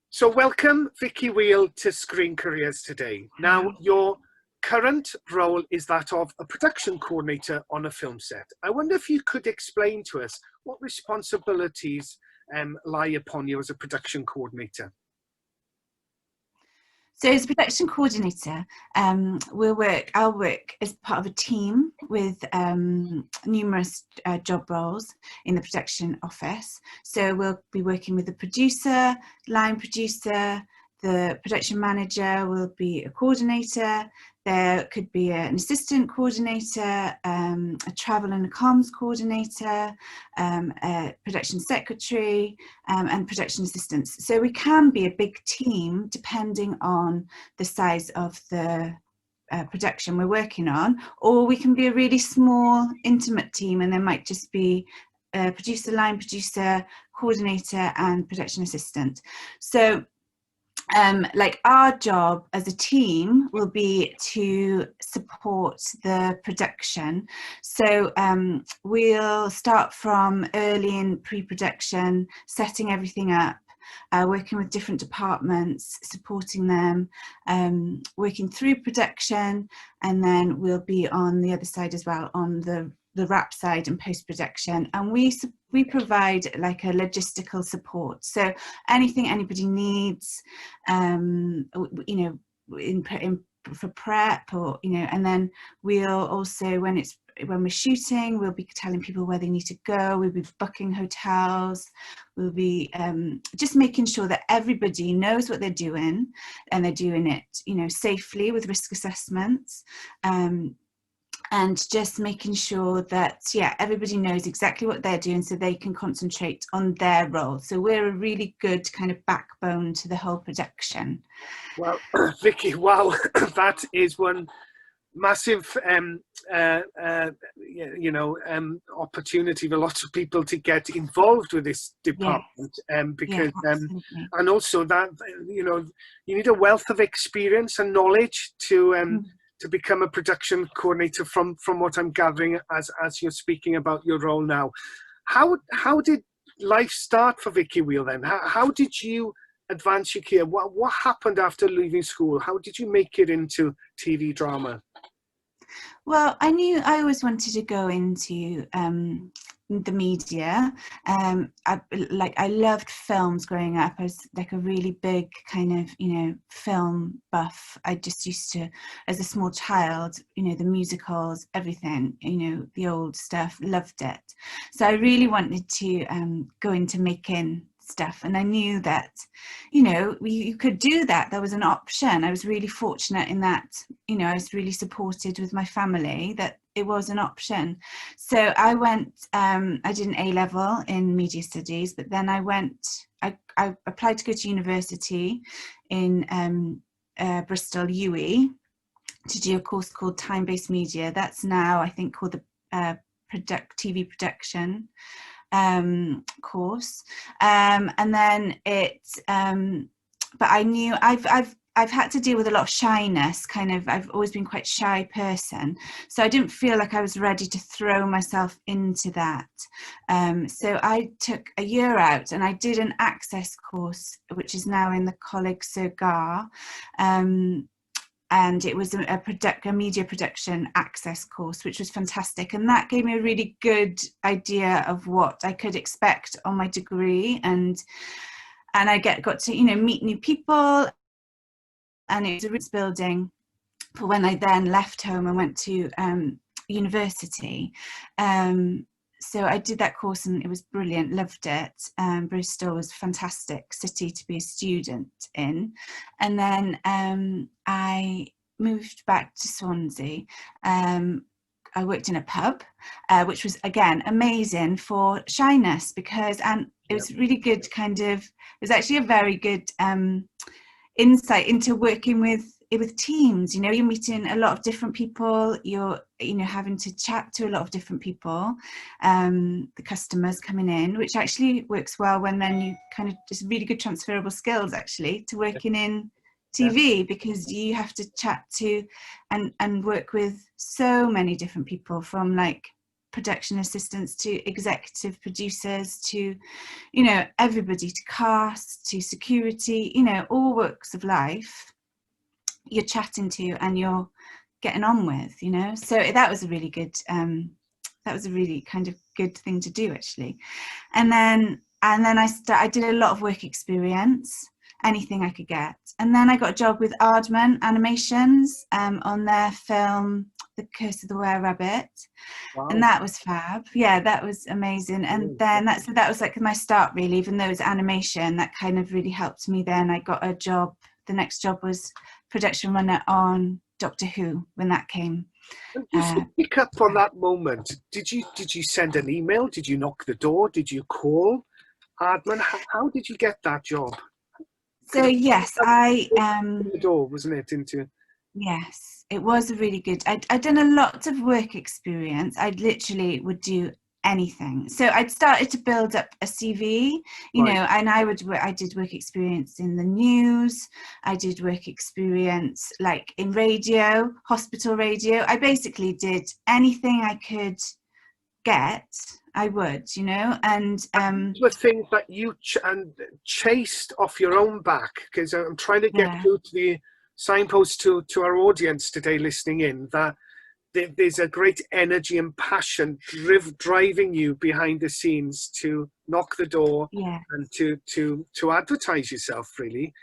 So welcome, Vicky Wheel, to Screen Careers today. Now, your current role is that of a production coordinator on a film set. I wonder if you could explain to us what responsibilities lie upon you as a production coordinator. So as a production coordinator, I'll work as part of a team with numerous job roles in the production office. So we'll be working with the producer, line producer, the production manager will be a coordinator. There could be an assistant coordinator, a travel and a comms coordinator, a production secretary, and production assistants. So we can be a big team depending on the size of the production we're working on, or we can be a really small, intimate team, and there might just be a producer, line producer, coordinator, and production assistant. So like our job as a team will be to support the production. So we'll start from early in pre-production, setting everything up, working with different departments, supporting them, working through production, and then we'll be on the other side as well, on the wrap side and post-production, and we provide like a logistical support. So anything anybody needs, you know, for prep, or you know, and then we'll also, when we're shooting, we'll be telling people where they need to go. We'll be booking hotels. We'll be just making sure that everybody knows what they're doing, and they're doing it, you know, safely with risk assessments. And just making sure that, yeah, everybody knows exactly what they're doing so they can concentrate on their role. So we're a really good kind of backbone to the whole production. Well, Vicky, wow, that is one massive, opportunity for lots of people to get involved with this department, because, and also that, you know, you need a wealth of experience and knowledge to become a production coordinator, from what I'm gathering as you're speaking about your role now. How did life start for Vicky Wheel then? How did you advance your career? What happened after leaving school? How did you make it into TV drama? Well, I knew I always wanted to go into the media. I loved films growing up. I was like a really big kind of, you know, film buff. I just used to, as a small child, you know, the musicals, everything, you know, the old stuff, loved it. So I really wanted to go into making stuff, and I knew that, you know, you could do that. There was an option. I was really fortunate in that, you know, I was really supported with my family that it was an option. So I went, I did an A-level in media studies, but then I applied to go to university in Bristol UE to do a course called time-based media. That's now I think called the TV production course, and then but I knew I've had to deal with a lot of shyness, kind of. I've always been quite a shy person, so I didn't feel like I was ready to throw myself into that. So I took a year out and I did an access course, which is now in the Coleg Sir and it was a media production access course, which was fantastic. And that gave me a really good idea of what I could expect on my degree. And I got to, you know, meet new people. And it was a roots building for when I then left home and went to university. So I did that course and it was brilliant, loved it. Bristol was a fantastic city to be a student in. And then I moved back to Swansea. I worked in a pub, which was, again, amazing for shyness, because, and it was really good kind of, it was actually a very good insight into working with teams. You know, you're meeting a lot of different people, you're, you know, having to chat to a lot of different people, the customers coming in, which actually works well when then you kind of, just really good transferable skills actually to working in TV, because you have to chat to and work with so many different people, from like production assistants to executive producers to, you know, everybody, to cast, to security, you know, all walks of life you're chatting to and you're getting on with, you know. So that was a really good, that was a really kind of good thing to do, actually. And then I did a lot of work experience, anything I could get. And then I got a job with Aardman Animations on their film The Curse of the Were-Rabbit. Wow. And that was fab. Yeah, that was amazing. And then that was like my start, really. Even though it was animation, that kind of really helped me. Then I got a job. The next job was production runner on Doctor Who when that came. And just to pick up on that moment, did you send an email? Did you knock the door? Did you call Aardman? How did you get that job? So yes, the door, wasn't it, into? Yes, it was a really good. I'd done a lot of work experience. I literally would do anything. So I'd started to build up a CV, you know, and I did work experience in the news. I did work experience like in radio, hospital radio. I basically did anything I could get. I would, you know, and the things that you chased off your own back, because I'm trying to get through to the signpost to our audience today listening in, that there's a great energy and passion driving you behind the scenes to knock the door and to advertise yourself, really,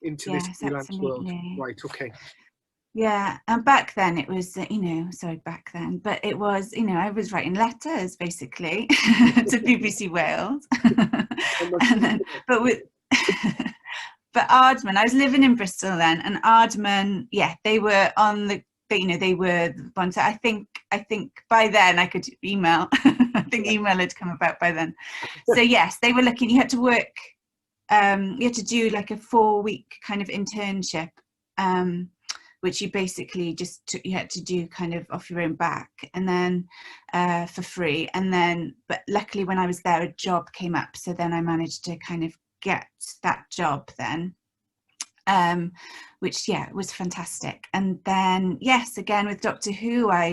into this freelance world. Right, okay. Yeah, and back then it was, you know, sorry, back then, but it was, you know, I was writing letters basically to BBC Wales, and then, but Aardman, I was living in Bristol then, and Aardman, yeah, they were on the, you know, they were the ones. I think by then I could email. I think email had come about by then. So yes, they were looking. You had to work. You had to do like a 4-week kind of internship, which you basically you had to do kind of off your own back, and then for free. And then, but luckily when I was there, a job came up. So then I managed to kind of get that job then. Which was fantastic. And then yes, again with Doctor Who, I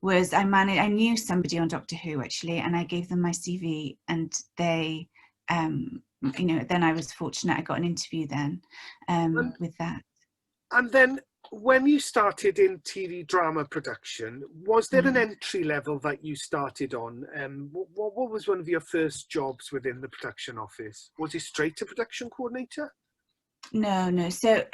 knew somebody on Doctor Who actually, and I gave them my CV, and they you know, then I was fortunate I got an interview then with that. And then when you started in TV drama production, was there an entry level that you started on? What was one of your first jobs within the production office? Was it straight to production coordinator? No. So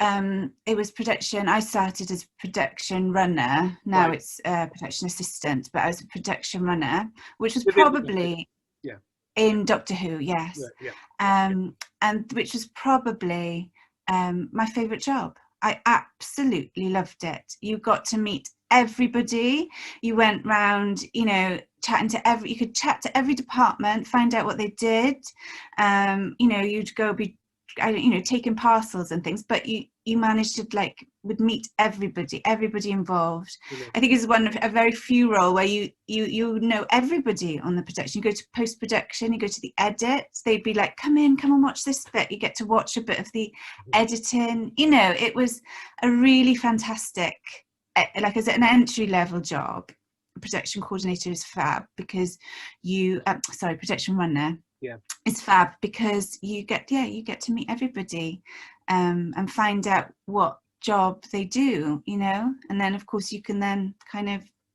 it was production. I started as production runner. Now it's production assistant, but I was a production runner, which was probably in Doctor Who, yes. And which was probably my favourite job. I absolutely loved it. You got to meet everybody. You went round, you know, you could chat to every department, find out what they did. You know, you'd go taking parcels and things, but you managed to would meet everybody involved. I think it's one of a very few role where you know everybody on the production. You go to post-production, you go to the edits, they'd be like, come and watch this bit. You get to watch a bit of the editing. You know, it was a really fantastic, like as an entry-level job. Production coordinator is fab because production runner. It's fab because you get to meet everybody and find out what job they do, you know, and then of course you can then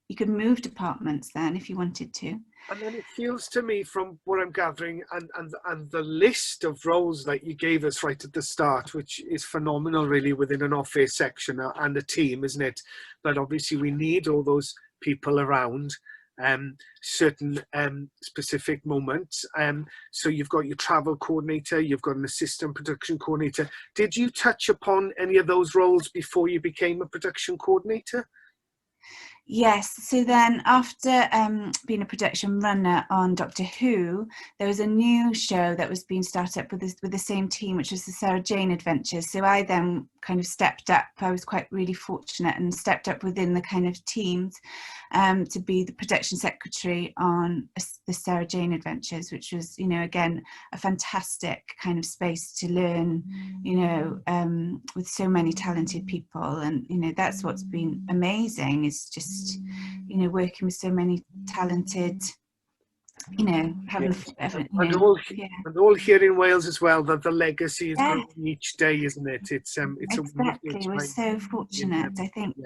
you could move departments then if you wanted to. And then it feels to me from what I'm gathering and the list of roles that you gave us right at the start, which is phenomenal really within an office section and a team, isn't it? But obviously we need all those people around certain specific moments. So you've got your travel coordinator, you've got an assistant production coordinator. Did you touch upon any of those roles before you became a production coordinator? Yes, so then after being a production runner on Doctor Who, there was a new show that was being started up with the same team, which was the Sarah Jane Adventures. So I then kind of stepped up. I was quite really fortunate and stepped up within the kind of teams to be the production secretary on the Sarah Jane Adventures, which was, you know, again, a fantastic kind of space to learn, you know, with so many talented people. And, you know, that's what's been amazing, is just, you know, working with so many talented, you know, having, and all here in Wales as well, that the legacy is growing each day, isn't it? It's exactly. We're so fortunate. I think,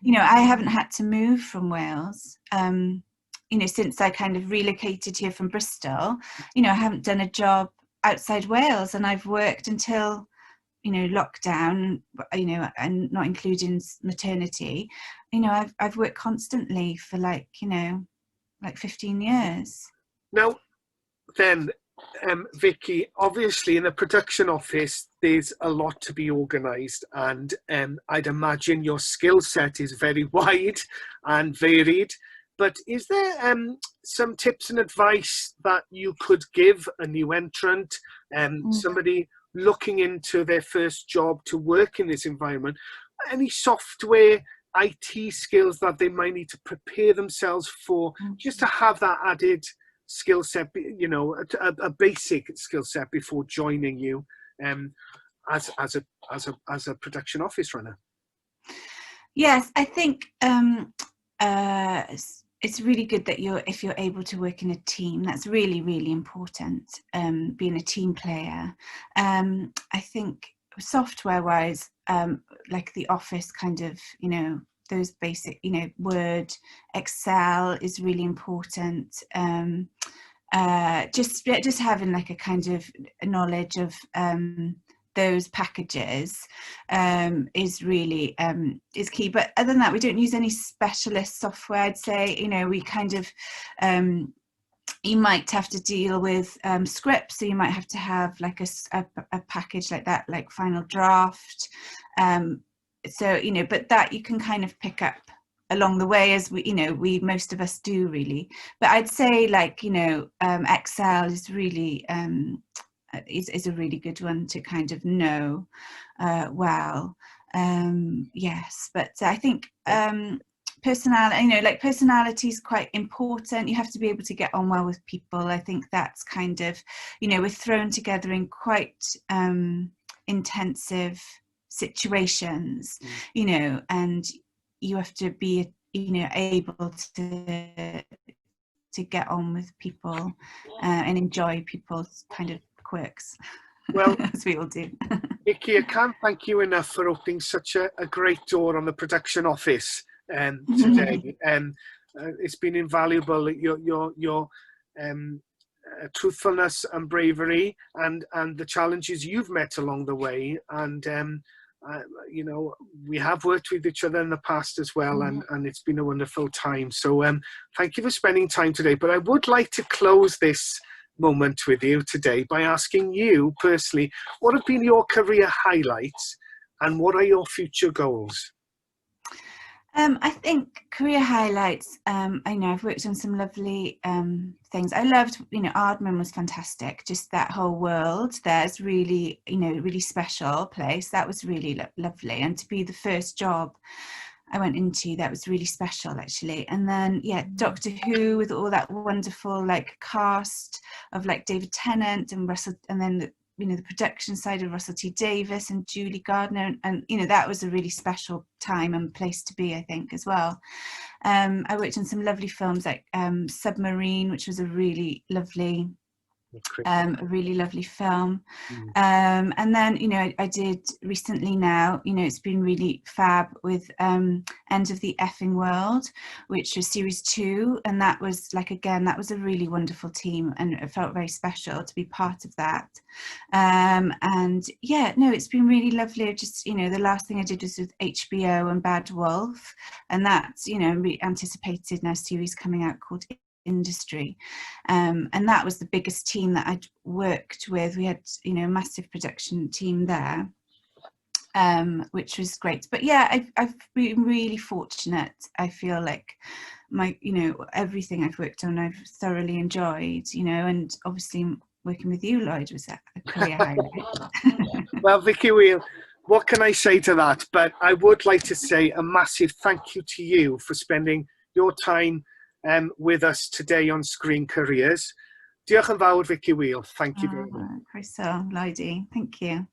you know, I haven't had to move from Wales, you know, since I kind of relocated here from Bristol. You know, I haven't done a job outside Wales, and I've worked until, you know, lockdown, you know, and not including maternity. You know, I've worked constantly for, like, you know, like 15 years. Now then, Vicky, obviously in a production office there's a lot to be organised, and I'd imagine your skill set is very wide and varied, but is there some tips and advice that you could give a new entrant, somebody looking into their first job to work in this environment? Any software, IT skills that they might need to prepare themselves for, just to have that added skill set, you know, a basic skill set before joining you as a production office runner? Yes, I think it's really good that if you're able to work in a team. That's really, really important, being a team player. I think software wise, like the office kind of, you know, those basic, you know, Word, Excel is really important. Just having like a kind of knowledge of those packages is really is key. But other than that, we don't use any specialist software, I'd say. You know, we kind of you might have to deal with scripts, so you might have to have like a package like that, like Final Draft. So, you know, but that you can kind of pick up along the way, as we, you know, most of us do, really. But I'd say, like, you know, Excel is really is a really good one to kind of know well. Yes, but I think personality, you know, like personality is quite important. You have to be able to get on well with people. I think that's kind of, you know, we're thrown together in quite intensive situations, you know, and you have to be, you know, able to get on with people and enjoy people's kind of quirks. Well, as we all do. Vicky, I can't thank you enough for opening such a great door on the production office today. It's been invaluable, your truthfulness and bravery, and the challenges you've met along the way. And you know, we have worked with each other in the past as well, and it's been a wonderful time. So thank you for spending time today. But I would like to close this moment with you today by asking you personally, what have been your career highlights and what are your future goals? I think career highlights, I know I've worked on some lovely things. I loved, you know, Aardman was fantastic. Just that whole world there's really, you know, really special place. That was really lovely. And to be the first job I went into, that was really special, actually. And then, yeah, Doctor Who, with all that wonderful, like, cast of, like, David Tennant and Russell, and then the, you know, the production side of Russell T Davies and Julie Gardner, and you know, that was a really special time and place to be, I think, as well. I worked on some lovely films like Submarine, which was a really lovely film. And then, you know, I did recently now, you know, it's been really fab with End of the Effing World, which was series 2, and that was, like, again, that was a really wonderful team, and it felt very special to be part of that. And yeah, no, it's been really lovely. Just, you know, the last thing I did was with HBO and Bad Wolf, and that's, you know, really anticipated now series coming out called Industry, and that was the biggest team that I'd worked with. We had, you know, a massive production team there, which was great. But yeah, I've been really fortunate. I feel like my, you know, everything I've worked on I've thoroughly enjoyed, you know, and obviously working with you, Lloyd, was a career highlight. Well, Vicky Wheel, what can I say to that? But I would like to say a massive thank you to you for spending your time with us today on Screen Careers. Diolch yn fawr, Vicky Wheel. Thank you very much. Croeso, Lodi. Thank you.